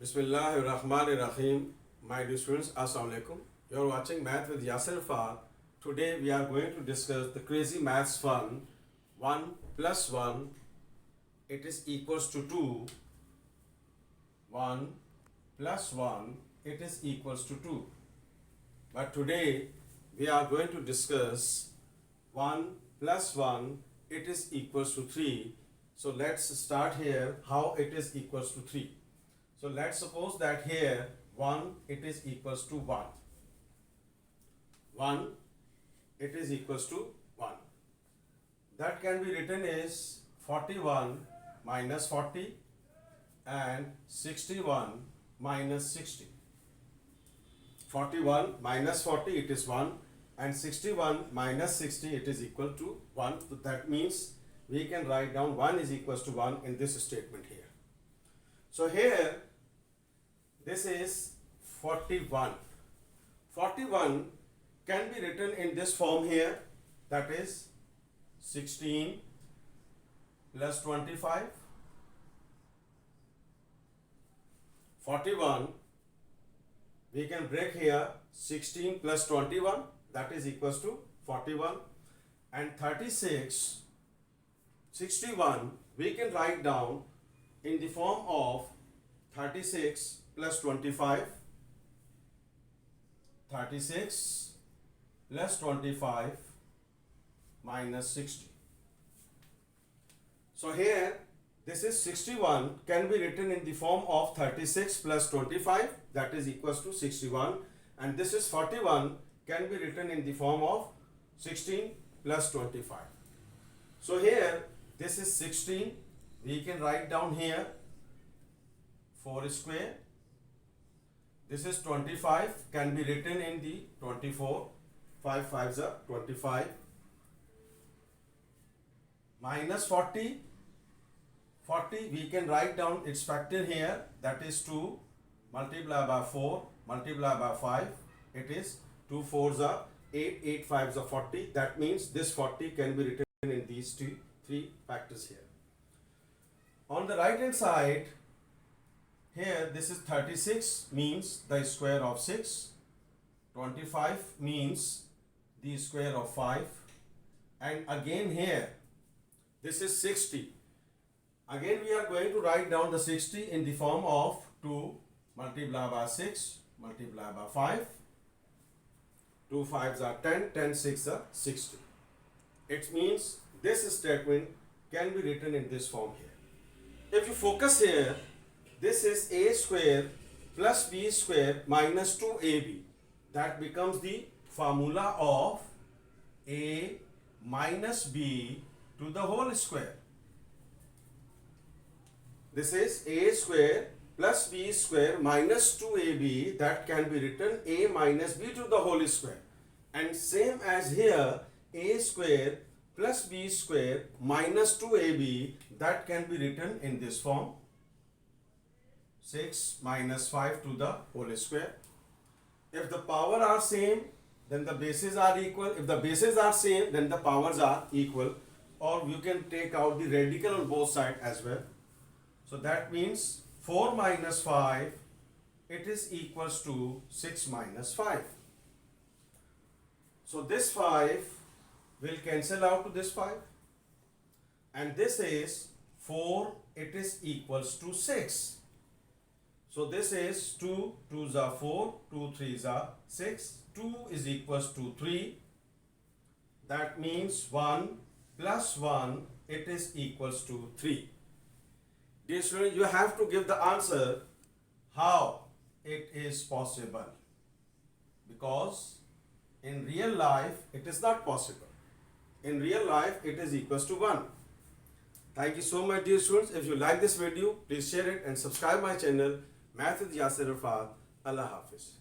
Bismillahirrahmanirrahim. My dear students, Assalamu alaikum. You are watching Math with Yasir Far. Today we are going to discuss the crazy maths fun. 1 plus 1, it is equals to 2. 1 plus 1, it is equals to 2. But today we are going to discuss 1 plus 1, it is equals to 3. So let's start here how it is equals to 3. So let's suppose that here 1 it is equals to 1. 1 it is equals to 1. That can be written as 41 minus 40 and 61 minus 60. 41 minus 40 it is 1 and 61 minus 60 it is equal to 1. So that means we can write down 1 is equals to 1 in this statement here. So here this is 41. 41 can be written in this form here, that is 16 plus 25. 41 we can break here 16 plus 21, that is equals to 41, and 36 61 we can write down in the form of 36 plus 25, 36 plus 25 minus 60. So here this is 61 can be written in the form of 36 plus 25, that is equals to 61, and this is 41 can be written in the form of 16 plus 25. So here this is 16, we can write down here 4 square. This is 25 can be written in the 24, 5 5s are 25, minus 40. 40 we can write down its factor here, that is 2 multiplied by 4 multiplied by 5, it is 2 4s are 8, 8 5s are 40. That means this 40 can be written in these three factors here. On the right hand side here this is 36 means the square of 6, 25 means the square of 5, and again here this is 60. Again we are going to write down the 60 in the form of 2 multiplied by 6 multiplied by 5. 2 5s are 10, 10 6 are 60. It means this statement can be written in this form here. If you focus here, this is a square plus b square minus 2ab. That becomes the formula of a minus b to the whole square. This is a square plus b square minus 2ab, that can be written a minus b to the whole square. And same as here, a square plus b square minus 2ab, that can be written in this form, 6 minus 5 to the whole square. If the power are same, then the bases are equal. If the bases are same, then the powers are equal. Or you can take out the radical on both sides as well. So that means 4 minus 5, it is equals to 6 minus 5. So this 5 will cancel out to this 5. And this is 4, it is equals to 6. So this is 2 2s are 4, 2 3s are 6, 2 is equals to 3. That means 1 plus 1, it is equals to 3. Dear students, you have to give the answer how it is possible, because in real life it is not possible. In real life it is equals to 1. Thank you so much, dear students. If you like this video, please share it and subscribe my channel Math with Yasir Arfat. Allah Hafiz.